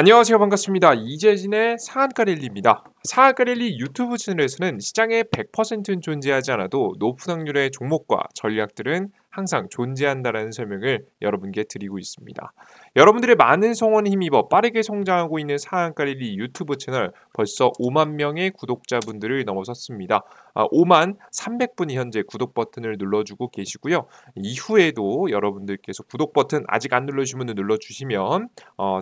안녕하세요. 반갑습니다. 이재진의 상한가 랠리입니다. 상한가 랠리 유튜브 채널에서는 시장에 100%는 존재하지 않아도 높은 확률의 종목과 전략들은 항상 존재한다라는 설명을 여러분께 드리고 있습니다. 여러분들의 많은 성원에 힘입어 빠르게 성장하고 있는 상한가 랠리 유튜브 채널 벌써 5만 명의 구독자분들을 넘어섰습니다. 5만 300분이 현재 구독 버튼을 눌러주고 계시고요. 이후에도 여러분들께서 구독 버튼 아직 안 눌러주신 분들 눌러주시면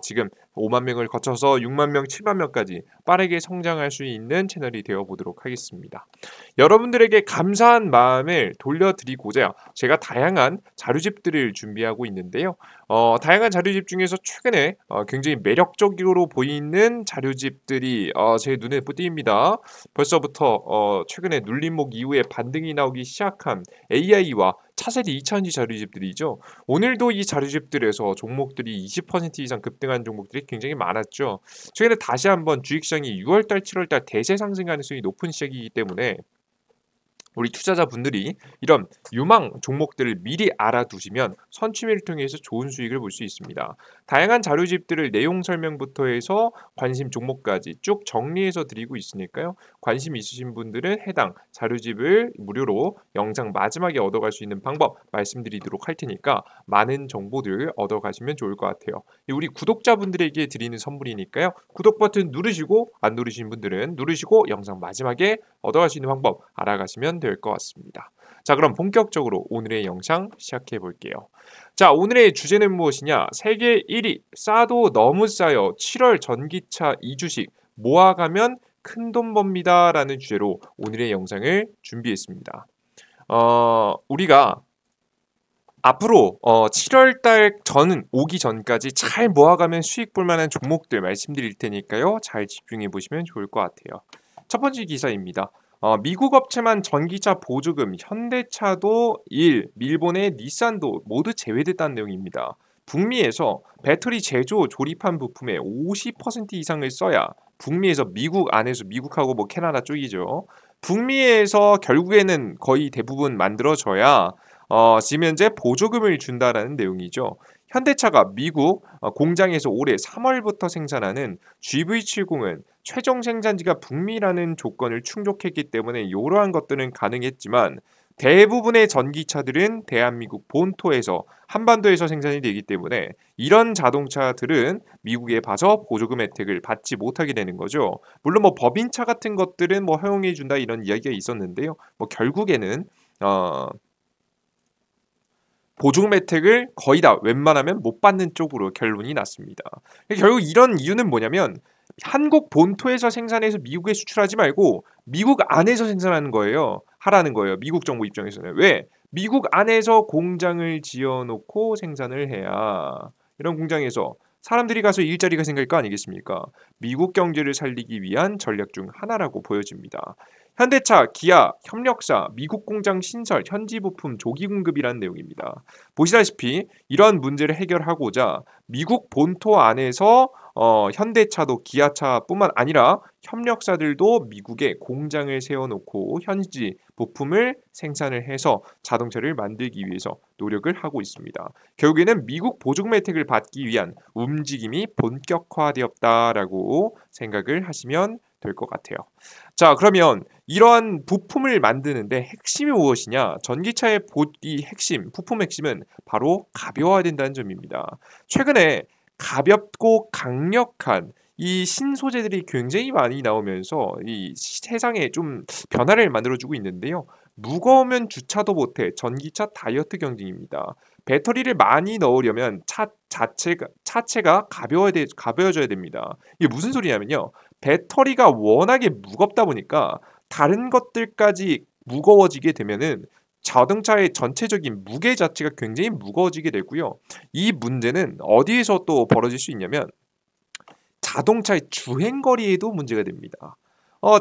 지금 5만 명을 거쳐서 6만 명, 7만 명까지 빠르게 성장할 수 있는 채널이 되어 보도록 하겠습니다. 여러분들에게 감사한 마음을 돌려드리고자 제가 다양한 자료집들을 준비하고 있는데요. 다양한 자료집 중에서 최근에 굉장히 매력적으로 보이는 자료집들이 제 눈에 띄입니다. 벌써부터 최근에 눌림목 이후에 반등이 나오기 시작한 AI와 차세대 2차전지 자료집들이죠. 오늘도 이 자료집들에서 종목들이 20% 이상 급등한 종목들이 굉장히 많았죠. 최근에 다시 한번 주식시장이 6월달, 7월달 대세 상승 가능성이 높은 시작이기 때문에 우리 투자자분들이 이런 유망 종목들을 미리 알아두시면 선취매를 통해서 좋은 수익을 볼 수 있습니다. 다양한 자료집들을 내용 설명부터 해서 관심 종목까지 쭉 정리해서 드리고 있으니까요. 관심 있으신 분들은 해당 자료집을 무료로 영상 마지막에 얻어갈 수 있는 방법 말씀드리도록 할 테니까 많은 정보들 얻어가시면 좋을 것 같아요. 우리 구독자분들에게 드리는 선물이니까요. 구독 버튼 누르시고 안 누르신 분들은 누르시고 영상 마지막에 얻어갈 수 있는 방법 알아가시면 될 것 같습니다. 자, 그럼 본격적으로 오늘의 영상 시작해 볼게요. 자, 오늘의 주제는 무엇이냐? 세계 1위 싸도 너무 싸요. 7월 전기차 2주식 모아가면 큰돈 법니다 라는 주제로 오늘의 영상을 준비했습니다. 우리가 앞으로 7월 달 저는 오기 전까지 잘 모아가면 수익 볼 만한 종목들 말씀드릴 테니까요. 잘 집중해 보시면 좋을 것 같아요. 첫 번째 기사입니다. 미국 업체만 전기차 보조금, 현대차도 일본의 닛산도 모두 제외됐다는 내용입니다. 북미에서 배터리 제조 조립한 부품의 50% 이상을 써야 북미에서 미국 안에서 미국하고 뭐 캐나다 쪽이죠. 북미에서 결국에는 거의 대부분 만들어져야 지금 현재 보조금을 준다라는 내용이죠. 현대차가 미국 공장에서 올해 3월부터 생산하는 GV70은 최종 생산지가 북미라는 조건을 충족했기 때문에 이러한 것들은 가능했지만 대부분의 전기차들은 대한민국 본토에서 한반도에서 생산이 되기 때문에 이런 자동차들은 미국에 봐서 보조금 혜택을 받지 못하게 되는 거죠. 물론 뭐 법인차 같은 것들은 뭐 허용해 준다 이런 이야기가 있었는데요. 뭐 결국에는 보조금 혜택을 거의 다 웬만하면 못 받는 쪽으로 결론이 났습니다. 결국 이런 이유는 뭐냐면 한국 본토에서 생산해서 미국에 수출하지 말고 미국 안에서 생산하는 거예요. 하라는 거예요. 미국 정부 입장에서는. 왜? 미국 안에서 공장을 지어놓고 생산을 해야 이런 공장에서 사람들이 가서 일자리가 생길 거 아니겠습니까? 미국 경제를 살리기 위한 전략 중 하나라고 보여집니다. 현대차, 기아, 협력사, 미국 공장 신설, 현지 부품 조기 공급이라는 내용입니다. 보시다시피 이러한 문제를 해결하고자 미국 본토 안에서 현대차도 기아차뿐만 아니라 협력사들도 미국에 공장을 세워놓고 현지 부품을 생산을 해서 자동차를 만들기 위해서 노력을 하고 있습니다. 결국에는 미국 보조금 혜택을 받기 위한 움직임이 본격화되었다라고 생각을 하시면 될 것 같아요. 자, 그러면 이러한 부품을 만드는데 핵심이 무엇이냐? 전기차의 이 핵심, 부품 핵심은 바로 가벼워야 된다는 점입니다. 최근에 가볍고 강력한 이 신소재들이 굉장히 많이 나오면서 이 세상에 좀 변화를 만들어주고 있는데요. 무거우면 주차도 못해 전기차 다이어트 경쟁입니다. 배터리를 많이 넣으려면 차체가 가벼워져야 됩니다. 이게 무슨 소리냐면요. 배터리가 워낙에 무겁다 보니까 다른 것들까지 무거워지게 되면은 자동차의 전체적인 무게 자체가 굉장히 무거워지게 되고요. 이 문제는 어디에서 또 벌어질 수 있냐면 자동차의 주행거리에도 문제가 됩니다.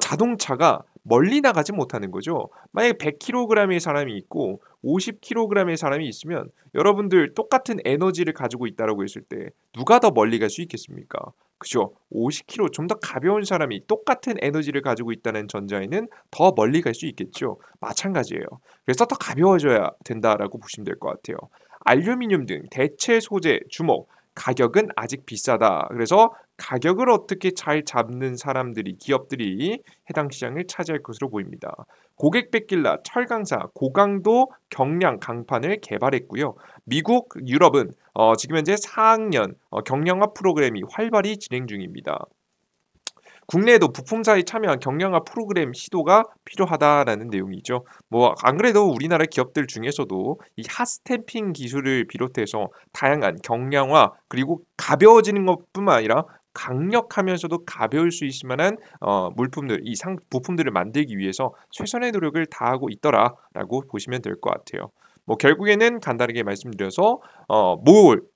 자동차가 멀리 나가지 못하는 거죠. 만약에 100kg의 사람이 있고 50kg의 사람이 있으면 여러분들 똑같은 에너지를 가지고 있다라고 했을 때 누가 더 멀리 갈 수 있겠습니까? 그죠? 50kg 좀 더 가벼운 사람이 똑같은 에너지를 가지고 있다는 전자에는 더 멀리 갈 수 있겠죠. 마찬가지예요. 그래서 더 가벼워져야 된다라고 보시면 될 것 같아요. 알루미늄 등 대체 소재 주목 가격은 아직 비싸다. 그래서 가격을 어떻게 잘 잡는 사람들이 기업들이 해당 시장을 차지할 것으로 보입니다. 고객 뺏길라 철강사 고강도 경량 강판을 개발했고요. 미국, 유럽은 지금 현재 4학년 경량화 프로그램이 활발히 진행 중입니다. 국내에도 부품사에 참여한 경량화 프로그램 시도가 필요하다라는 내용이죠. 뭐 안 그래도 우리나라 기업들 중에서도 이 핫스탬핑 기술을 비롯해서 다양한 경량화 그리고 가벼워지는 것뿐만 아니라 강력하면서도 가벼울 수 있을 만한 물품들, 부품들을 만들기 위해서 최선의 노력을 다하고 있더라라고 보시면 될 것 같아요. 뭐 결국에는 간단하게 말씀드려서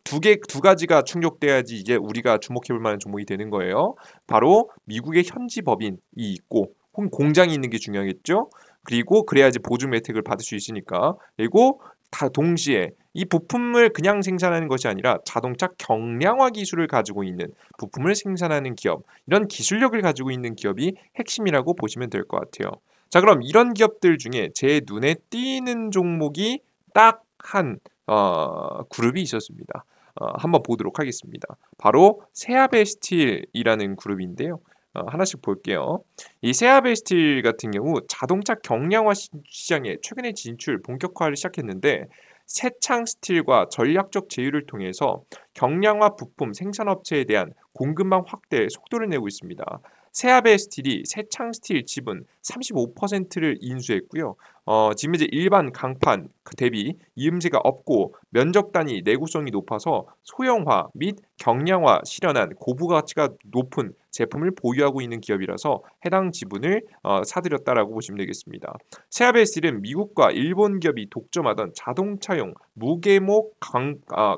두 가지가 충족돼야지 이제 우리가 주목해 볼 만한 종목이 되는 거예요. 바로 미국의 현지 법인이 있고 혹은 공장이 있는 게 중요하겠죠. 그리고 그래야지 보증 혜택을 받을 수 있으니까. 그리고 다 동시에 이 부품을 그냥 생산하는 것이 아니라 자동차 경량화 기술을 가지고 있는 부품을 생산하는 기업, 이런 기술력을 가지고 있는 기업이 핵심이라고 보시면 될 것 같아요. 자, 그럼 이런 기업들 중에 제 눈에 띄는 종목이 딱 한 그룹이 있었습니다. 한번 보도록 하겠습니다. 바로 세아베스틸이라는 그룹인데요. 하나씩 볼게요. 이 세아베스틸 같은 경우 자동차 경량화 시장에 최근에 진출 본격화를 시작했는데 새창 스틸과 전략적 제휴를 통해서 경량화 부품 생산업체에 대한 공급망 확대에 속도를 내고 있습니다. 세아베 스틸이 새창 스틸 지분 35%를 인수했고요. 지금 이제 일반 강판 대비 이음새가 없고 면적 단위 내구성이 높아서 소형화 및 경량화 실현한 고부가치가 높은 제품을 보유하고 있는 기업이라서 해당 지분을 사들였다라고 보시면 되겠습니다. 세아베 스틸은 미국과 일본 기업이 독점하던 자동차용 무게목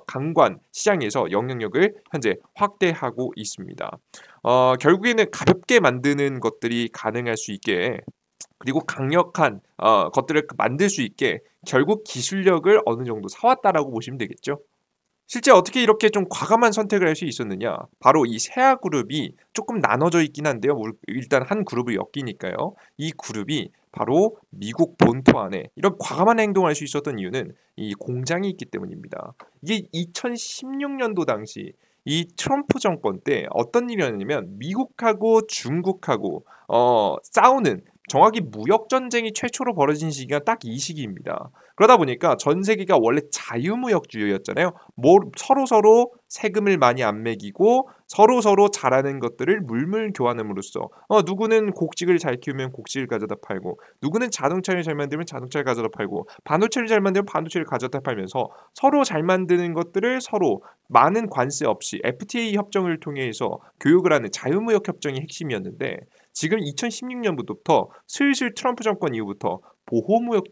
강관 시장에서 영향력을 현재 확대하고 있습니다. 결국에는 가볍게 만드는 것들이 가능할 수 있게 그리고 강력한 것들을 만들 수 있게 결국 기술력을 어느 정도 사왔다라고 보시면 되겠죠. 실제 어떻게 이렇게 좀 과감한 선택을 할 수 있었느냐? 바로 이 세아 그룹이 조금 나눠져 있긴 한데요. 일단 한 그룹을 엮이니까요. 이 그룹이 바로 미국 본토 안에 이런 과감한 행동을 할 수 있었던 이유는 이 공장이 있기 때문입니다. 이게 2016년도 당시 이 트럼프 정권 때 어떤 일이었냐면 미국하고 중국하고 싸우는 정확히 무역 전쟁이 최초로 벌어진 시기가 딱 이 시기입니다. 그러다 보니까 전 세계가 원래 자유무역주의였잖아요. 서로 세금을 많이 안 매기고 서로 잘하는 것들을 물물 교환함으로써 누구는 곡식을 잘 키우면 곡식을 가져다 팔고 누구는 자동차를 잘 만들면 자동차를 가져다 팔고 반도체를 잘 만들면 반도체를 가져다 팔면서 서로 잘 만드는 것들을 서로 많은 관세 없이 FTA 협정을 통해서 교육을 하는 자유무역 협정이 핵심이었는데 지금 2016년부터 슬슬 트럼프 정권 이후부터 보호무역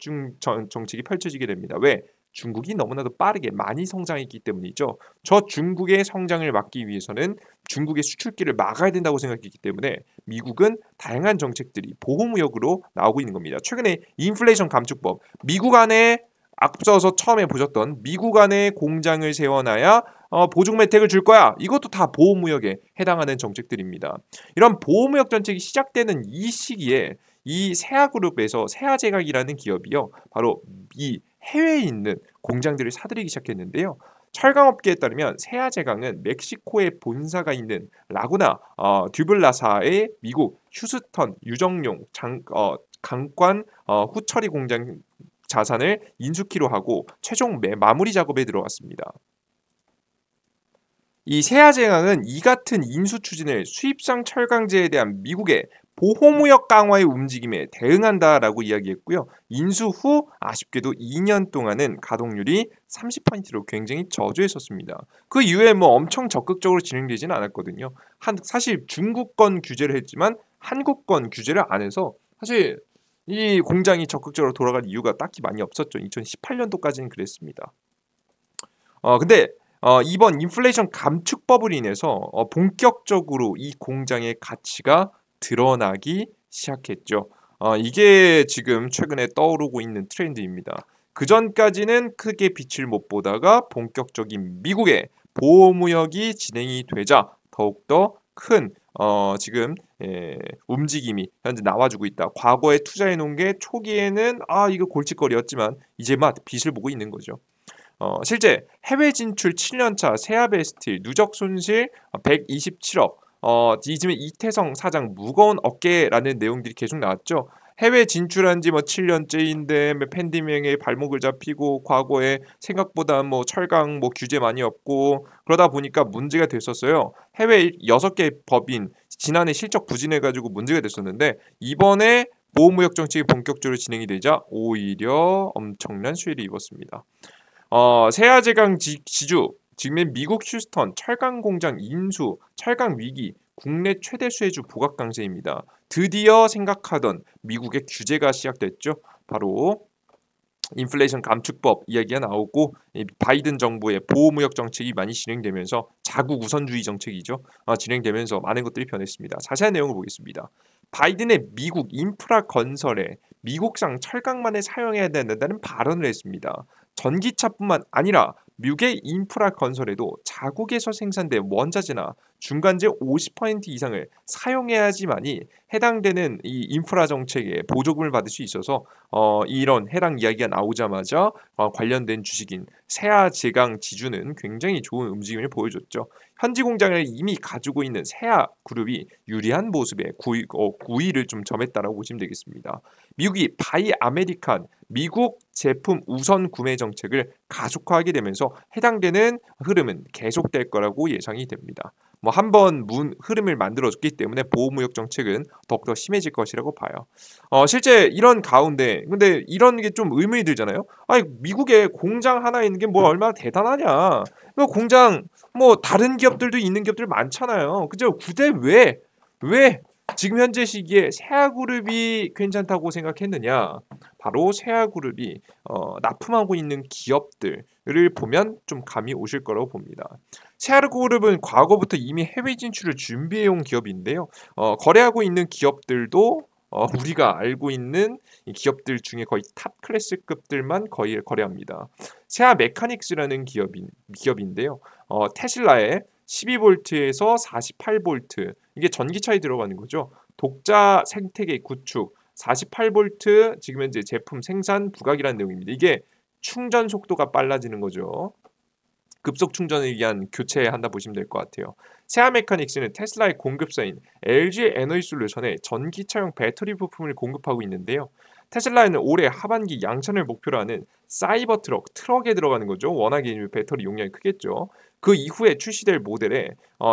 정책이 펼쳐지게 됩니다. 왜? 중국이 너무나도 빠르게 많이 성장했기 때문이죠. 저 중국의 성장을 막기 위해서는 중국의 수출기를 막아야 된다고 생각했기 때문에 미국은 다양한 정책들이 보호무역으로 나오고 있는 겁니다. 최근에 인플레이션 감축법, 미국 안에 앞서서 처음에 보셨던 미국 안에 공장을 세워놔야 보증 혜택을 줄 거야. 이것도 다 보호무역에 해당하는 정책들입니다. 이런 보호무역 정책이 시작되는 이 시기에 이 세아그룹에서 세아제각이라는 기업이요. 바로 이 해외에 있는 공장들을 사들이기 시작했는데요. 철강업계에 따르면 세아제강은 멕시코에 본사가 있는 라구나 듀블라사의 미국 휴스턴 유정용 강관 후처리 공장 자산을 인수키로 하고 최종 마무리 작업에 들어갔습니다. 이 세아제강은 이 같은 인수 추진을 수입상 철강제에 대한 미국의 보호무역 강화의 움직임에 대응한다라고 이야기했고요. 인수 후 아쉽게도 2년 동안은 가동률이 30%로 굉장히 저조했었습니다. 그 이후에 뭐 엄청 적극적으로 진행되지는 않았거든요. 사실 중국권 규제를 했지만 한국권 규제를 안 해서 사실 이 공장이 적극적으로 돌아갈 이유가 딱히 많이 없었죠. 2018년도까지는 그랬습니다. 근데 이번 인플레이션 감축법을 인해서 본격적으로 이 공장의 가치가 드러나기 시작했죠. 이게 지금 최근에 떠오르고 있는 트렌드입니다. 그 전까지는 크게 빛을 못 보다가 본격적인 미국의 보호무역이 진행이 되자 더욱더 큰 지금 움직임이 현재 나와주고 있다. 과거에 투자해 놓은 게 초기에는 이거 골칫거리였지만 이제 막 빛을 보고 있는 거죠. 실제 해외 진출 7년차 세아베스틸 누적 손실 127억. 이즘에 이태성 사장 무거운 어깨라는 내용들이 계속 나왔죠. 해외 진출한 지 뭐 7년째인데 팬데믹에 발목을 잡히고 과거에 생각보다 뭐 철강 뭐 규제 많이 없고 그러다 보니까 문제가 됐었어요. 해외 6개 법인 지난해 실적 부진해가지고 문제가 됐었는데 이번에 보호무역 정책이 본격적으로 진행이 되자 오히려 엄청난 수혜를 입었습니다. 세아제강 지주 지금 미국 휴스턴 철강 공장 인수, 철강 위기, 국내 최대 수혜주 보각 강세입니다. 드디어 생각하던 미국의 규제가 시작됐죠. 바로 인플레이션 감축법 이야기가 나오고 바이든 정부의 보호무역 정책이 많이 진행되면서 자국 우선주의 정책이죠. 진행되면서 많은 것들이 변했습니다. 자세한 내용을 보겠습니다. 바이든의 미국 인프라 건설에 미국산 철강만을 사용해야 된다는 발언을 했습니다. 전기차뿐만 아니라 미국의 인프라 건설에도 자국에서 생산된 원자재나 중간재 50% 이상을 사용해야지만이 해당되는 이 인프라 정책에 보조금을 받을 수 있어서 이런 해당 이야기가 나오자마자 관련된 주식인 세아제강 지주는 굉장히 좋은 움직임을 보여줬죠. 현지 공장을 이미 가지고 있는 세아그룹이 유리한 모습에 9위를 좀 점했다라고 보시면 되겠습니다. 미국이 바이 아메리칸 미국 제품 우선 구매 정책을 가속화하게 되면서 해당되는 흐름은 계속될 거라고 예상이 됩니다. 뭐 한번 흐름을 만들어줬기 때문에 보호무역 정책은 더욱더 심해질 것이라고 봐요. 실제 이런 가운데 근데 이런 게 좀 의문이 들잖아요. 아니 미국에 공장 하나 있는 게 뭐 얼마나 대단하냐. 그 공장 뭐 다른 기업들도 있는 기업들 많잖아요. 그죠? 굳이 왜 지금 현재 시기에 세아그룹이 괜찮다고 생각했느냐? 바로 세아그룹이 납품하고 있는 기업들을 보면 좀 감이 오실 거라고 봅니다. 세아그룹은 과거부터 이미 해외 진출을 준비해온 기업인데요. 거래하고 있는 기업들도 우리가 알고 있는 이 기업들 중에 거의 탑 클래스급들만 거의 거래합니다. 세아 메카닉스라는 기업인데요. 테슬라의 12볼트에서 48볼트 이게 전기차에 들어가는 거죠. 독자 생태계 구축 48볼트 지금 현재 제품 생산 부각이라는 내용입니다. 이게 충전 속도가 빨라지는 거죠. 급속 충전을 위한 교체한다 보시면 될 것 같아요. 세아 메카닉스는 테슬라의 공급사인 LG 에너지솔루션에 전기차용 배터리 부품을 공급하고 있는데요. 테슬라는 올해 하반기 양산을 목표로 하는 사이버 트럭에 들어가는 거죠. 워낙에 배터리 용량이 크겠죠. 그 이후에 출시될 모델에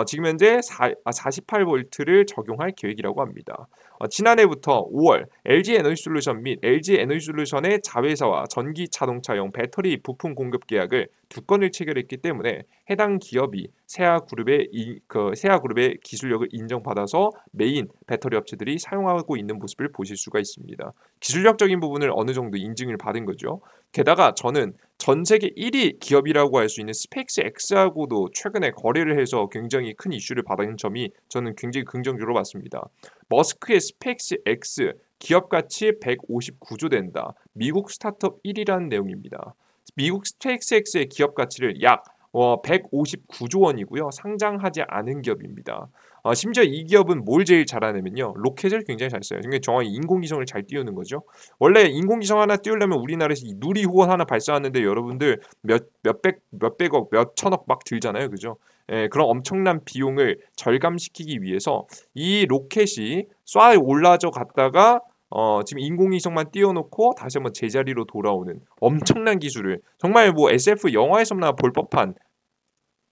지금 현재 48V를 적용할 계획이라고 합니다. 지난해부터 5월 LG 에너지솔루션 및 LG 에너지솔루션의 자회사와 전기 자동차용 배터리 부품 공급 계약을 2건을 체결했기 때문에 해당 기업이 세아그룹의 기술력을 인정받아서 메인 배터리 업체들이 사용하고 있는 모습을 보실 수가 있습니다. 기술력적인 부분을 어느 정도 인증을 받은 거죠. 게다가 저는 전 세계 1위 기업이라고 할 수 있는 스페이스X하고도 최근에 거래를 해서 굉장히 큰 이슈를 받은 점이 저는 굉장히 긍정적으로 봤습니다. 머스크의 스페이스X 기업 가치 159조 된다. 미국 스타트업 1위라는 내용입니다. 미국 스페이스X의 기업 가치를 약 159조 원이고요. 상장하지 않은 기업입니다. 심지어 이 기업은 뭘 제일 잘하냐면요. 로켓을 굉장히 잘 써요. 그러니까 정확히 인공위성을 잘 띄우는 거죠. 원래 인공위성 하나 띄우려면 우리나라에서 누리호원 하나 발사하는데 여러분들 몇백억, 몇천억 막 들잖아요. 그죠? 예, 그런 엄청난 비용을 절감시키기 위해서 이 로켓이 쏴 올라져 갔다가 지금 인공위성만 띄워놓고 다시 한번 제자리로 돌아오는 엄청난 기술을 정말 뭐 SF 영화에서나 볼 법한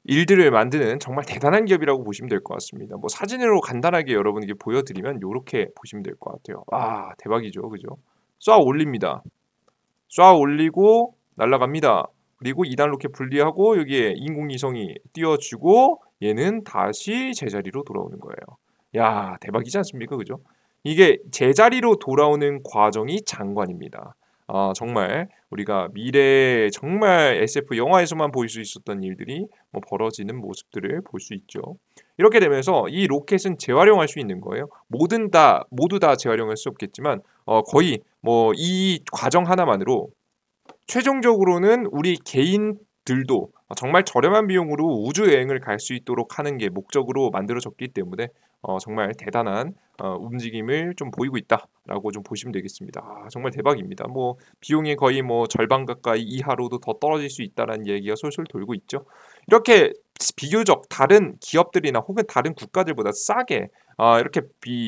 일들을 만드는 정말 대단한 기업이라고 보시면 될 것 같습니다. 뭐 사진으로 간단하게 여러분에게 보여드리면 이렇게 보시면 될 것 같아요. 와 대박이죠, 그죠? 쏴 올립니다. 쏴 올리고 날아갑니다. 그리고 2단 로켓 분리하고 여기에 인공위성이 띄워주고 얘는 다시 제자리로 돌아오는 거예요. 야 대박이지 않습니까, 그죠? 이게 제자리로 돌아오는 과정이 장관입니다. 정말 우리가 미래에 정말 SF 영화에서만 볼 수 있었던 일들이 뭐 벌어지는 모습들을 볼 수 있죠. 이렇게 되면서 이 로켓은 재활용할 수 있는 거예요. 모두 다 재활용할 수 없겠지만 거의 뭐 이 과정 하나만으로 최종적으로는 우리 개인 기업들도 정말 저렴한 비용으로 우주 여행을 갈 수 있도록 하는 게 목적으로 만들어졌기 때문에 정말 대단한 움직임을 좀 보이고 있다라고 좀 보시면 되겠습니다. 정말 대박입니다. 뭐 비용이 거의 뭐 절반 가까이 이하로도 더 떨어질 수 있다라는 얘기가 솔솔 돌고 있죠. 이렇게 비교적 다른 기업들이나 혹은 다른 국가들보다 싸게 이렇게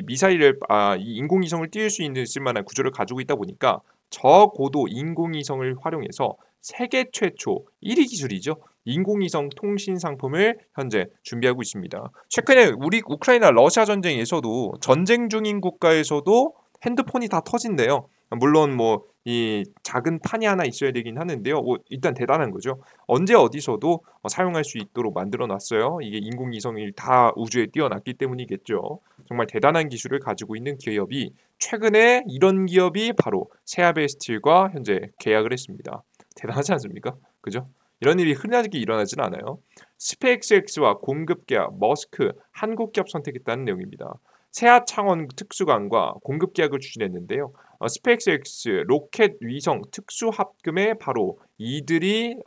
미사일을 이 인공위성을 띄울 수 있을 만한 구조를 가지고 있다 보니까 저고도 인공위성을 활용해서 세계 최초 1위 기술이죠. 인공위성 통신 상품을 현재 준비하고 있습니다. 최근에 우리 우크라이나 러시아 전쟁에서도 전쟁 중인 국가에서도 핸드폰이 다 터진대요. 물론 뭐 이 작은 판이 하나 있어야 되긴 하는데요. 일단 대단한 거죠. 언제 어디서도 사용할 수 있도록 만들어 놨어요. 이게 인공위성이 다 우주에 띄워놨기 때문이겠죠. 정말 대단한 기술을 가지고 있는 기업이 최근에 이런 기업이 바로 세아베스틸과 현재 계약을 했습니다. 대단하지 않습니까? 그죠? 이런 일이 흔하게 일어나진 않아요. 스페이스X와 공급 계약, 머스크, 한국 기업 선택했다는 내용입니다. 세아 창원 특수관과 공급 계약을 추진했는데요. 스페이스X 로켓 위성 특수 합금에 바로 이들이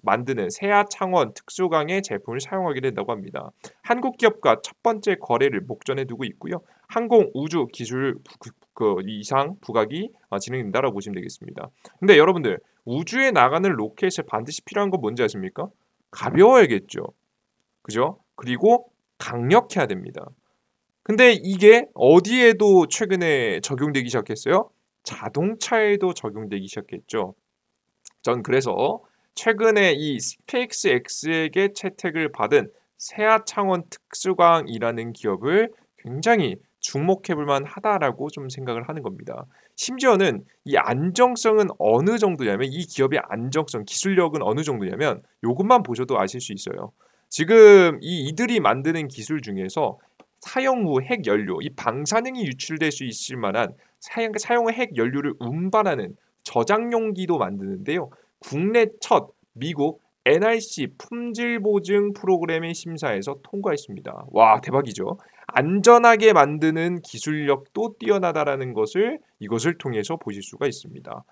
만드는 세아 창원 특수강의 제품을 사용하게 된다고 합니다. 한국 기업과 첫 번째 거래를 목전에 두고 있고요. 항공 우주 기술 이상 부각이 진행된다라고 보시면 되겠습니다. 근데 여러분들 우주에 나가는 로켓에 반드시 필요한 건 뭔지 아십니까? 가벼워야겠죠. 그죠? 그리고 강력해야 됩니다. 근데 이게 어디에도 최근에 적용되기 시작했어요? 자동차에도 적용되기 시작했죠. 전 그래서 최근에 이 스페이스X에게 채택을 받은 세아창원 특수광이라는 기업을 굉장히 주목해 볼 만하다라고 좀 생각을 하는 겁니다. 심지어는 이 안정성은 어느 정도냐면 이 기업의 안정성, 기술력은 어느 정도냐면 이것만 보셔도 아실 수 있어요. 지금 이들이 만드는 기술 중에서 사용 후 핵 연료, 이 방사능이 유출될 수 있을 만한 사용 후 핵 연료를 운반하는 저장용기도 만드는데요. 국내 첫 미국 NRC 품질 보증 프로그램의 심사에서 통과했습니다. 와, 대박이죠. 안전하게 만드는 기술력도 뛰어나다라는 것을 이것을 통해서 보실 수가 있습니다.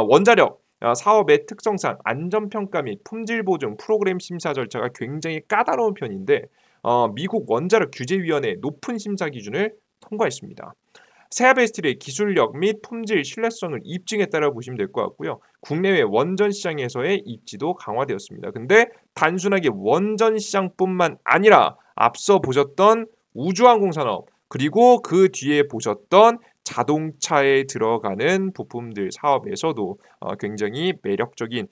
원자력 사업의 특성상 안전평가 및 품질 보증 프로그램 심사 절차가 굉장히 까다로운 편인데 미국 원자력 규제위원회의 높은 심사 기준을 통과했습니다. 세아베스틸의 기술력 및 품질 신뢰성을 입증했다고 보시면 될 것 같고요. 국내외 원전 시장에서의 입지도 강화되었습니다. 근데 단순하게 원전 시장뿐만 아니라 앞서 보셨던 우주항공 산업 그리고 그 뒤에 보셨던 자동차에 들어가는 부품들 사업에서도 굉장히 매력적인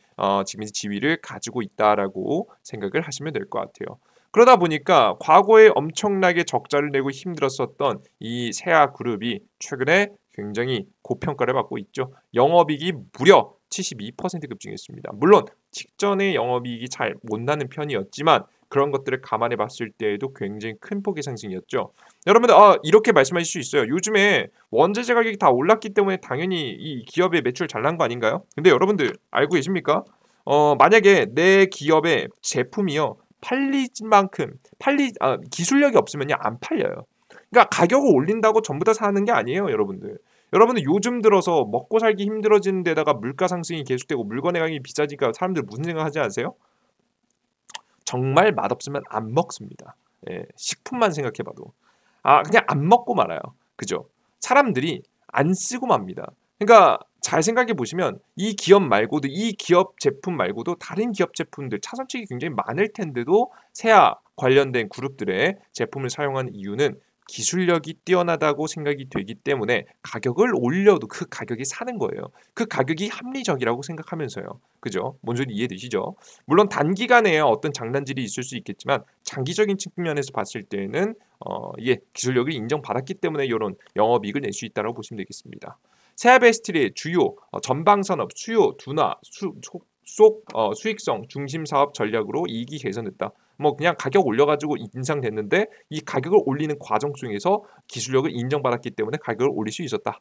지금 지위를 가지고 있다라고 생각을 하시면 될 것 같아요. 그러다 보니까 과거에 엄청나게 적자를 내고 힘들었었던 이 세아 그룹이 최근에 굉장히 고평가를 받고 있죠. 영업이익이 무려 72% 급증했습니다. 물론 직전에 영업이익이 잘 못 나는 편이었지만 그런 것들을 감안해 봤을 때에도 굉장히 큰 폭의 상승이었죠. 여러분들 이렇게 말씀하실 수 있어요. 요즘에 원자재 가격이 다 올랐기 때문에 당연히 이 기업의 매출 잘 난 거 아닌가요? 근데 여러분들 알고 계십니까? 만약에 내 기업의 제품이요. 팔리진 만큼 기술력이 없으면요 안 팔려요. 그러니까 가격을 올린다고 전부 다 사는 게 아니에요, 여러분들. 여러분들 요즘 들어서 먹고 살기 힘들어지는 데다가 물가 상승이 계속되고 물건의 가격이 비싸지니까 사람들 무슨 생각하지 않으세요? 정말 맛없으면 안 먹습니다. 예, 식품만 생각해봐도 그냥 안 먹고 말아요. 그죠? 사람들이 안 쓰고 맙니다. 그러니까 잘 생각해 보시면 이 기업 말고도 이 기업 제품 말고도 다른 기업 제품들 차선책이 굉장히 많을 텐데도 세아 관련된 그룹들의 제품을 사용하는 이유는 기술력이 뛰어나다고 생각이 되기 때문에 가격을 올려도 그 가격이 사는 거예요. 그 가격이 합리적이라고 생각하면서요. 그죠? 뭔 소리 이해되시죠? 물론 단기간에 어떤 장단질이 있을 수 있겠지만 장기적인 측면에서 봤을 때는 이게 기술력을 인정받았기 때문에 이런 영업이익을 낼 수 있다고 보시면 되겠습니다. 세아베스틸의 주요 전방산업 수요 둔화 수익성 중심 사업 전략으로 이익이 개선됐다. 뭐 그냥 가격 올려가지고 인상됐는데 이 가격을 올리는 과정 중에서 기술력을 인정받았기 때문에 가격을 올릴 수 있었다.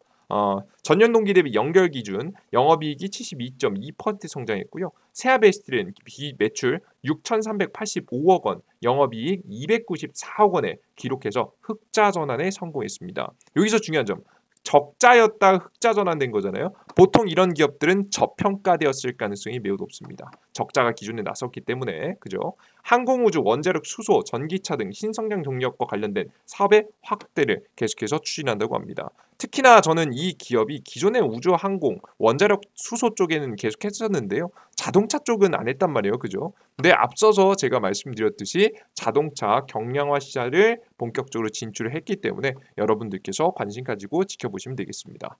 전년 동기 대비 연결 기준 영업이익이 72.2% 성장했고요. 세아베스틸은 매출 6,385억 원, 영업이익 294억 원에 기록해서 흑자 전환에 성공했습니다. 여기서 중요한 점 적자였다 흑자 전환된 거잖아요. 보통 이런 기업들은 저평가되었을 가능성이 매우 높습니다. 적자가 기준에 나섰기 때문에 그죠? 항공우주, 원자력 수소, 전기차 등 신성장 동력과 관련된 사업의 확대를 계속해서 추진한다고 합니다. 특히나 저는 이 기업이 기존의 우주, 항공, 원자력, 수소 쪽에는 계속 했었는데요. 자동차 쪽은 안 했단 말이에요. 그죠? 근데 앞서서 제가 말씀드렸듯이 자동차 경량화 시장을 본격적으로 진출을 했기 때문에 여러분들께서 관심 가지고 지켜보시면 되겠습니다.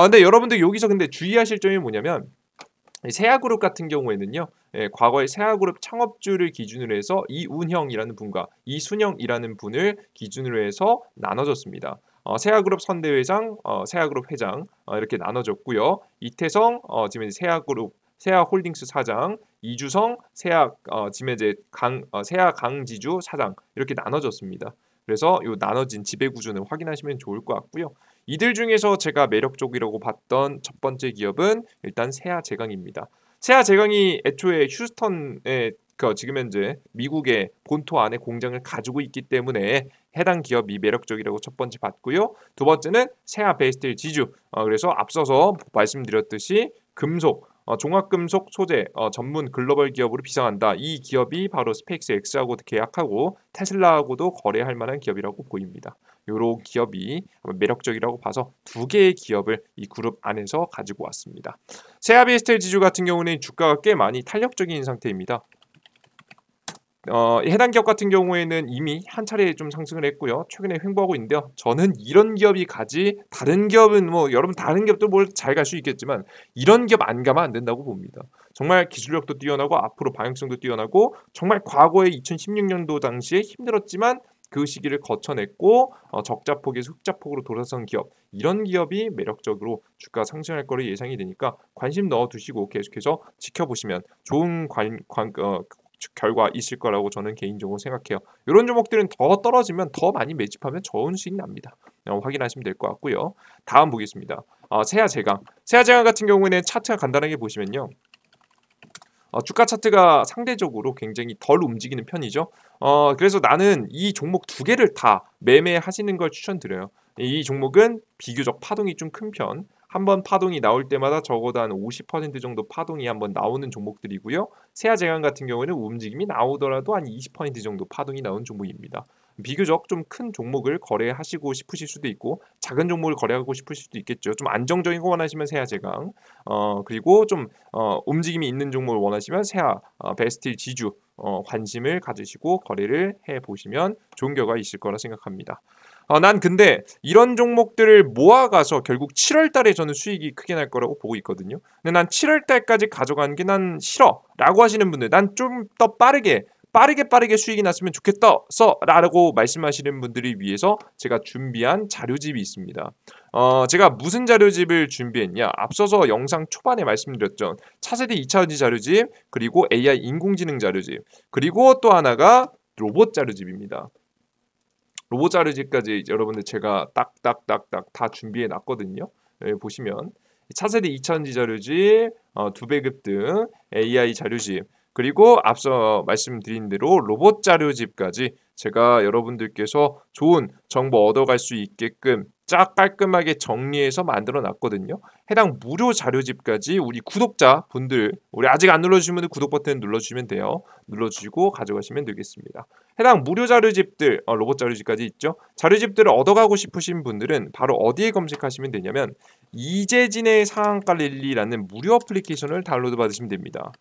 근데 여러분들 여기서 근데 주의하실 점이 뭐냐면 세아그룹 같은 경우에는요. 과거에 세아그룹 창업주를 기준으로 해서 이운형이라는 분과 이순영이라는 분을 기준으로 해서 나눠졌습니다. 세아그룹 선대회장, 세아그룹 회장 이렇게 나눠졌고요. 이태성 지금 세아그룹 세아홀딩스 사장, 이주성 세아 지금 이제 세아 강지주 사장 이렇게 나눠졌습니다. 그래서 이 나눠진 지배 구조는 확인하시면 좋을 것 같고요. 이들 중에서 제가 매력적이라고 봤던 첫 번째 기업은 일단 세아제강입니다. 세아제강이 애초에 휴스턴에 지금 현재 미국의 본토 안에 공장을 가지고 있기 때문에 해당 기업이 매력적이라고 첫 번째 봤고요. 두 번째는 세아베스텔 지주. 그래서 앞서서 말씀드렸듯이 금속 종합금속 소재 전문 글로벌 기업으로 비상한다. 이 기업이 바로 스페이스 X하고 계약하고 테슬라하고도 거래할 만한 기업이라고 보입니다. 이런 기업이 매력적이라고 봐서 두 개의 기업을 이 그룹 안에서 가지고 왔습니다. 세아베스텔 지주 같은 경우는 주가가 꽤 많이 탄력적인 상태입니다. 해당 기업 같은 경우에는 이미 한 차례 좀 상승을 했고요. 최근에 횡보하고 있는데요. 저는 이런 기업이 가지 다른 기업은 뭐 여러분 다른 기업도 뭘 잘 갈 수 있겠지만 이런 기업 안 가면 안 된다고 봅니다. 정말 기술력도 뛰어나고 앞으로 방향성도 뛰어나고 정말 과거에 2016년도 당시에 힘들었지만 그 시기를 거쳐냈고 적자폭에서 흑자폭으로 돌아선 기업 이런 기업이 매력적으로 주가 상승할 거로 예상이 되니까 관심 넣어두시고 계속해서 지켜보시면 좋은 결과 있을 거라고 저는 개인적으로 생각해요. 이런 종목들은 더 떨어지면 더 많이 매집하면 좋은 수익 납니다. 확인하시면 될 것 같고요. 다음 보겠습니다. 세아제강. 세아제강 같은 경우에는 차트가 간단하게 보시면요. 주가 차트가 상대적으로 굉장히 덜 움직이는 편이죠. 그래서 나는 이 종목 두 개를 다 매매하시는 걸 추천드려요. 이 종목은 비교적 파동이 좀 큰 편. 한번 파동이 나올 때마다 적어도 한 50% 정도 파동이 한번 나오는 종목들이고요. 세아제강 같은 경우는 움직임이 나오더라도 한 20% 정도 파동이 나오는 종목입니다. 비교적 좀 큰 종목을 거래하시고 싶으실 수도 있고 작은 종목을 거래하고 싶으실 수도 있겠죠. 좀 안정적인 거 원하시면 세아제강 그리고 좀 움직임이 있는 종목을 원하시면 세아 베스틸 지주 관심을 가지시고 거래를 해보시면 좋은 결과 있을 거라 생각합니다. 난 근데 이런 종목들을 모아가서 결국 7월 달에 저는 수익이 크게 날 거라고 보고 있거든요. 근데 난 7월 달까지 가져가는 게 난 싫어 라고 하시는 분들 난 좀 더 빠르게 수익이 났으면 좋겠다 라고 말씀하시는 분들을 위해서 제가 준비한 자료집이 있습니다. 제가 무슨 자료집을 준비했냐 앞서서 영상 초반에 말씀드렸죠. 차세대 2차전지 자료집 그리고 AI 인공지능 자료집 그리고 또 하나가 로봇 자료집입니다. 로봇 자료집까지 여러분들 제가 딱딱딱딱 다 준비해 놨거든요. 보시면 차세대 2차전지 자료집, 두 배급 등 AI 자료집 그리고 앞서 말씀드린 대로 로봇 자료집까지 제가 여러분들께서 좋은 정보 얻어갈 수 있게끔 쫙 깔끔하게 정리해서 만들어 놨거든요. 해당 무료 자료집까지 우리 구독자 분들 우리 아직 안 눌러주신 분들 구독 버튼 눌러주시면 돼요. 눌러주시고 가져가시면 되겠습니다. 해당 무료 자료집들 로봇 자료집까지 있죠. 자료집들을 얻어가고 싶으신 분들은 바로 어디에 검색하시면 되냐면 이재진의 상한가 랠리라는 무료 어플리케이션을 다운로드 받으시면 됩니다.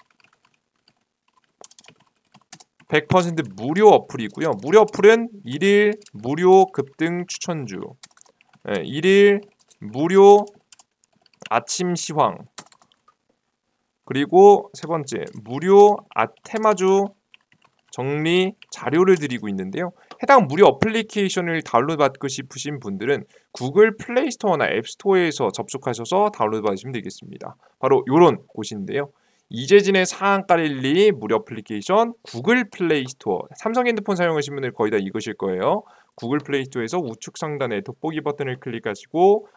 100% 무료 어플이고요. 무료 어플은 1일 무료 급등 추천주 1일 무료 아침 시황 그리고 세 번째 무료 테마주 정리 자료를 드리고 있는데요. 해당 무료 어플리케이션을 다운로드 받고 싶으신 분들은 구글 플레이 스토어나 앱 스토어에서 접속하셔서 다운로드 받으시면 되겠습니다. 바로 이런 곳인데요. 이재진의 상한가 랠리 무료 어플리케이션 구글 플레이 스토어 삼성 핸드폰 사용하시는 분들 거의 다 이것일 거예요. 구글 플레이 스토어에서 우측 상단에 돋보기 버튼을 클릭하시고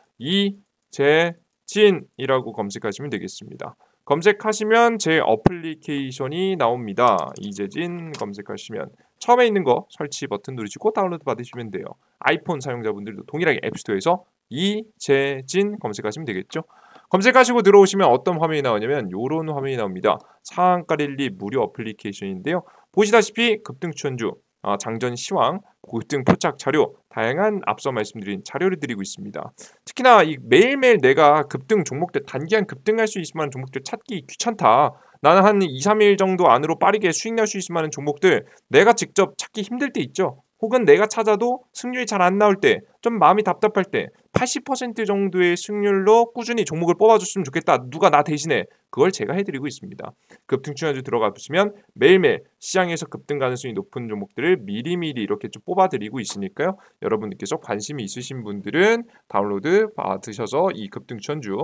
이재진이라고 검색하시면 되겠습니다. 검색하시면 제 어플리케이션이 나옵니다. 이재진 검색하시면 처음에 있는 거 설치 버튼 누르시고 다운로드 받으시면 돼요. 아이폰 사용자분들도 동일하게 앱스토어에서 이재진 검색하시면 되겠죠. 검색하시고 들어오시면 어떤 화면이 나오냐면 이런 화면이 나옵니다. 상한가 랠리 무료 어플리케이션인데요. 보시다시피 급등 추천주, 장전 시황, 급등 포착 자료, 다양한 앞서 말씀드린 자료를 드리고 있습니다. 특히나 이 매일매일 내가 급등 종목들, 단기간 급등할 수 있을 만한 종목들 찾기 귀찮다. 나는 한 2, 3일 정도 안으로 빠르게 수익 날 수 있을 만한 종목들 내가 직접 찾기 힘들 때 있죠. 혹은 내가 찾아도 승률이 잘 안 나올 때, 좀 마음이 답답할 때 80% 정도의 승률로 꾸준히 종목을 뽑아줬으면 좋겠다. 누가 나 대신에. 그걸 제가 해드리고 있습니다. 급등 추천주 들어가 보시면 매일매일 시장에서 급등 가능성이 높은 종목들을 미리미리 이렇게 좀 뽑아드리고 있으니까요. 여러분들께서 관심이 있으신 분들은 다운로드 받으셔서 이 급등 추천주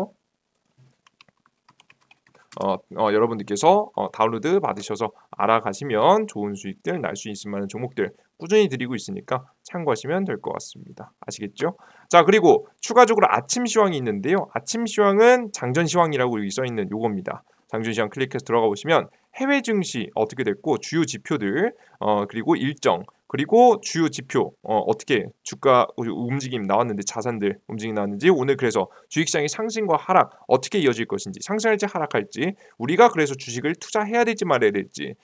여러분들께서 다운로드 받으셔서 알아가시면 좋은 수익들 날 수 있을 만한 종목들 꾸준히 드리고 있으니까 참고하시면 될 것 같습니다. 아시겠죠? 자, 그리고 추가적으로 아침 시황이 있는데요. 아침 시황은 장전 시황이라고 여기 써 있는 요겁니다. 장전 시황 클릭해서 들어가 보시면 해외 증시 어떻게 됐고 주요 지표들 그리고 일정 그리고 주요 지표 어떻게 주가 움직임 나왔는데 자산들 움직임 나왔는지 오늘 그래서 주식시장의 상승과 하락 어떻게 이어질 것인지 상승할지 하락할지 우리가 그래서 주식을 투자해야 될지 말아야 될지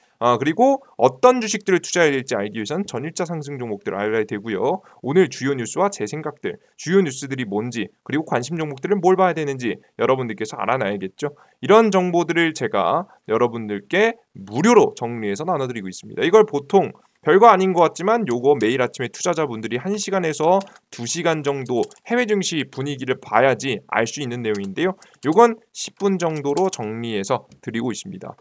그리고 어떤 주식들을 투자해야 될지 알기 위해서는 전일자 상승 종목들을 알아야 되고요. 오늘 주요 뉴스와 제 생각들 주요 뉴스들이 뭔지 그리고 관심 종목들을 뭘 봐야 되는지 여러분들께서 알아놔야겠죠. 이런 정보들을 제가 여러분들께 무료로 정리해서 나눠드리고 있습니다. 이걸 보통 별거 아닌 것 같지만 요거 매일 아침에 투자자분들이 1시간에서 2시간 정도 해외 증시 분위기를 봐야지 알 수 있는 내용인데요. 요건 10분 정도로 정리해서 드리고 있습니다.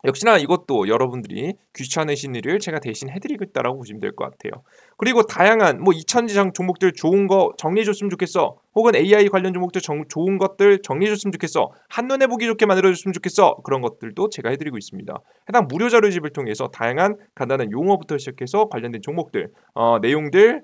역시나 이것도 여러분들이 귀찮으신 일을 제가 대신 해드리고 있다라고 보시면 될 것 같아요. 그리고 다양한 뭐 2차전지 종목들 좋은 거 정리해줬으면 좋겠어. 혹은 AI 관련 종목들 좋은 것들 정리해줬으면 좋겠어. 한눈에 보기 좋게 만들어줬으면 좋겠어. 그런 것들도 제가 해드리고 있습니다. 해당 무료 자료집을 통해서 다양한 간단한 용어부터 시작해서 관련된 종목들, 내용들,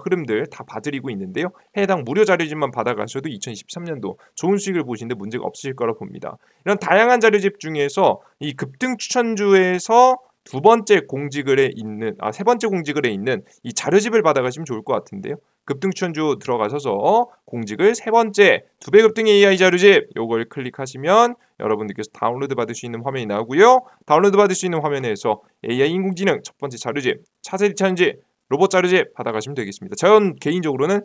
흐름들 다 봐드리고 있는데요. 해당 무료 자료집만 받아가셔도 2023년도 좋은 수익을 보시는데 문제가 없으실 거라 봅니다. 이런 다양한 자료집 중에서 이 급등 추천주에서 세 번째 공지글에 있는 이 자료집을 받아가시면 좋을 것 같은데요. 급등 추천주 들어가셔서 공지글 세 번째 2배 급등 AI 자료집 요걸 클릭하시면 여러분들께서 다운로드 받을 수 있는 화면이 나오고요. 다운로드 받을 수 있는 화면에서 AI 인공지능 첫 번째 자료집, 차세대 차전지, 로봇 자료집 받아가시면 되겠습니다. 저는 개인적으로는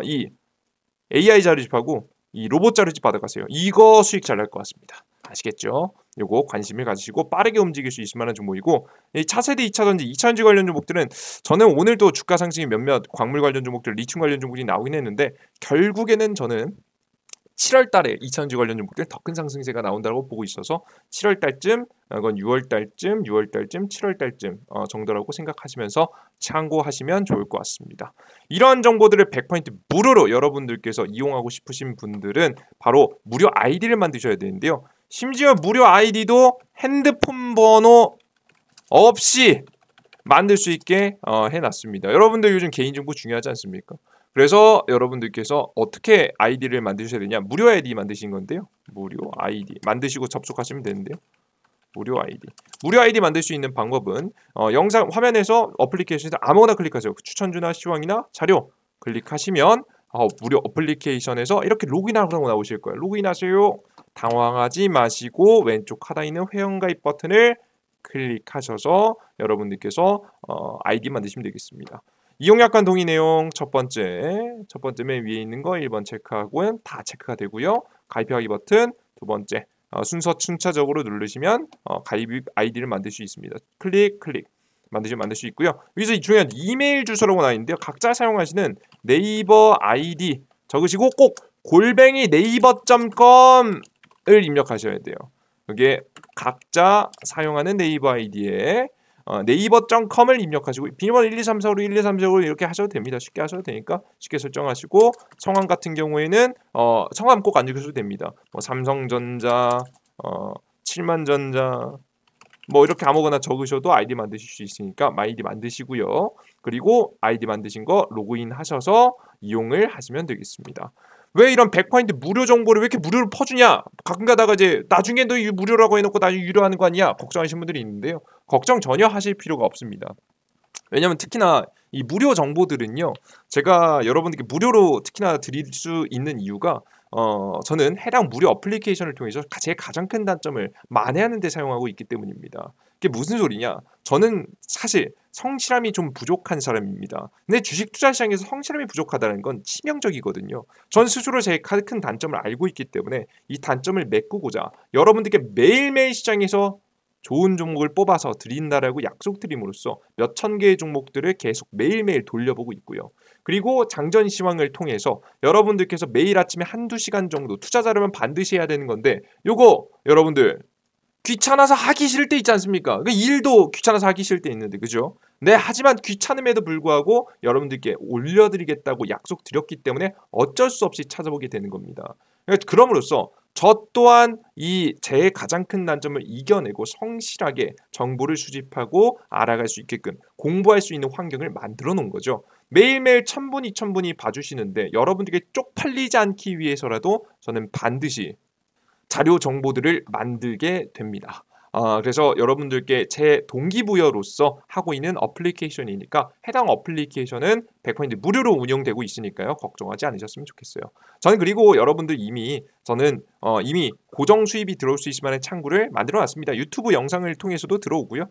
이 AI 자료집하고 이 로봇 자료집 받아가세요. 이거 수익 잘 날 것 같습니다. 아시겠죠? 요거 관심을 가지시고 빠르게 움직일 수 있을 만한 종목이고 이 차세대 2차전지, 2차전지 관련 종목들은 저는 오늘도 주가 상승이 몇몇 광물 관련 종목들, 리튬 관련 종목이 나오긴 했는데 결국에는 저는 7월 달에 2차전지 관련 종목들 더 큰 상승세가 나온다고 보고 있어서 7월 달쯤, 그건 6월 달쯤, 6월 달쯤, 7월 달쯤 정도라고 생각하시면서 참고하시면 좋을 것 같습니다. 이런 정보들을 100% 무료로 여러분들께서 이용하고 싶으신 분들은 바로 무료 아이디를 만드셔야 되는데요. 심지어 무료 아이디도 핸드폰 번호 없이 만들 수 있게 해놨습니다. 여러분들 요즘 개인정보 중요하지 않습니까? 그래서 여러분들께서 어떻게 아이디를 만드셔야 되냐? 무료 아이디 만드신 건데요. 무료 아이디 만드시고 접속하시면 되는데요. 무료 아이디 만들 수 있는 방법은 영상 화면에서 어플리케이션에서 아무거나 클릭하세요. 추천주나 시황이나 자료 클릭하시면 무료 어플리케이션에서 이렇게 로그인하라고 나오실 거예요. 로그인하세요. 당황하지 마시고 왼쪽 하단에 있는 회원가입 버튼을 클릭하셔서 여러분들께서 아이디 만드시면 되겠습니다. 이용약관 동의 내용 첫 번째 맨 위에 있는 거 1번 체크하고는 다 체크가 되고요. 가입하기 버튼 두 번째 순서 순차적으로 누르시면 가입 아이디를 만들 수 있습니다. 클릭 만들 수 있고요. 여기서 중요한 이메일 주소라고 나와 있는데요. 각자 사용하시는 네이버 아이디 적으시고 꼭 골뱅이 네이버.com을 입력하셔야 돼요. 이게 각자 사용하는 네이버 아이디에 네이버.com을 입력하시고 비밀번호 1234로 1234로 이렇게 하셔도 됩니다. 쉽게 하셔도 되니까 쉽게 설정하시고 성함 같은 경우에는 성함 꼭 안 적으셔도 됩니다. 뭐 삼성전자, 7만전자 뭐 이렇게 아무거나 적으셔도 아이디 만드실 수 있으니까 아이디 만드시고요. 그리고 아이디 만드신 거 로그인 하셔서 이용을 하시면 되겠습니다. 왜 이런 100% 무료 정보를 왜 이렇게 무료로 퍼주냐? 가끔 가다가 이제 나중에 너 무료라고 해놓고 나중에 유료하는 거 아니야? 걱정하시는 분들이 있는데요. 걱정 전혀 하실 필요가 없습니다. 왜냐면 특히나 이 무료 정보들은요. 제가 여러분들께 무료로 특히나 드릴 수 있는 이유가 저는 해당 무료 어플리케이션을 통해서 제 가장 큰 단점을 만회하는 데 사용하고 있기 때문입니다. 그게 무슨 소리냐? 저는 사실 성실함이 좀 부족한 사람입니다. 근데 주식 투자 시장에서 성실함이 부족하다는 건 치명적이거든요. 전 스스로 제 가장 큰 단점을 알고 있기 때문에 이 단점을 메꾸고자 여러분들께 매일매일 시장에서 좋은 종목을 뽑아서 드린다라고 약속드림으로써 몇천 개의 종목들을 계속 매일매일 돌려보고 있고요. 그리고 장전 시황을 통해서 여러분들께서 매일 아침에 한두 시간 정도 투자자라면 반드시 해야 되는 건데 요거 여러분들 귀찮아서 하기 싫을 때 있지 않습니까? 그 일도 귀찮아서 하기 싫을 때 있는데 그죠? 네, 하지만 귀찮음에도 불구하고 여러분들께 올려드리겠다고 약속드렸기 때문에 어쩔 수 없이 찾아보게 되는 겁니다. 그럼으로써 저 또한 이 제 가장 큰 단점을 이겨내고 성실하게 정보를 수집하고 알아갈 수 있게끔 공부할 수 있는 환경을 만들어 놓은 거죠. 매일매일 1000분, 2000분이 봐주시는데 여러분들께 쪽팔리지 않기 위해서라도 저는 반드시 자료 정보들을 만들게 됩니다. 그래서 여러분들께 제 동기부여로서 하고 있는 어플리케이션이니까 해당 어플리케이션은 100% 무료로 운영되고 있으니까요. 걱정하지 않으셨으면 좋겠어요. 저는 그리고 여러분들 저는 이미 고정 수입이 들어올 수 있을 만한 창구를 만들어 놨습니다. 유튜브 영상을 통해서도 들어오고요.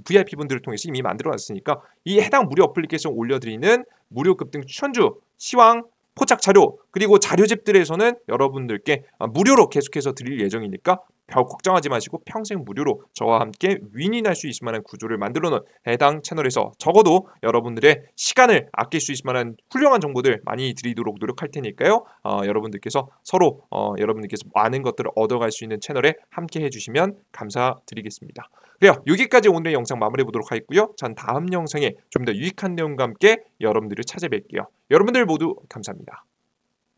VIP 분들을 통해서 이미 만들어 놨으니까 이 해당 무료 어플리케이션 올려드리는 무료 급등 추천주, 시황, 포착 자료 그리고 자료집들에서는 여러분들께 무료로 계속해서 드릴 예정이니까 별 걱정하지 마시고 평생 무료로 저와 함께 윈윈할 수 있을 만한 구조를 만들어 놓은 해당 채널에서 적어도 여러분들의 시간을 아낄 수 있을 만한 훌륭한 정보들 많이 드리도록 노력할 테니까요. 여러분들께서 서로 여러분들께서 많은 것들을 얻어갈 수 있는 채널에 함께 해주시면 감사드리겠습니다. 그래요. 여기까지 오늘의 영상 마무리해 보도록 하겠고요. 전 다음 영상에 좀 더 유익한 내용과 함께 여러분들을 찾아뵐게요. 여러분들 모두 감사합니다.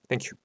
땡큐.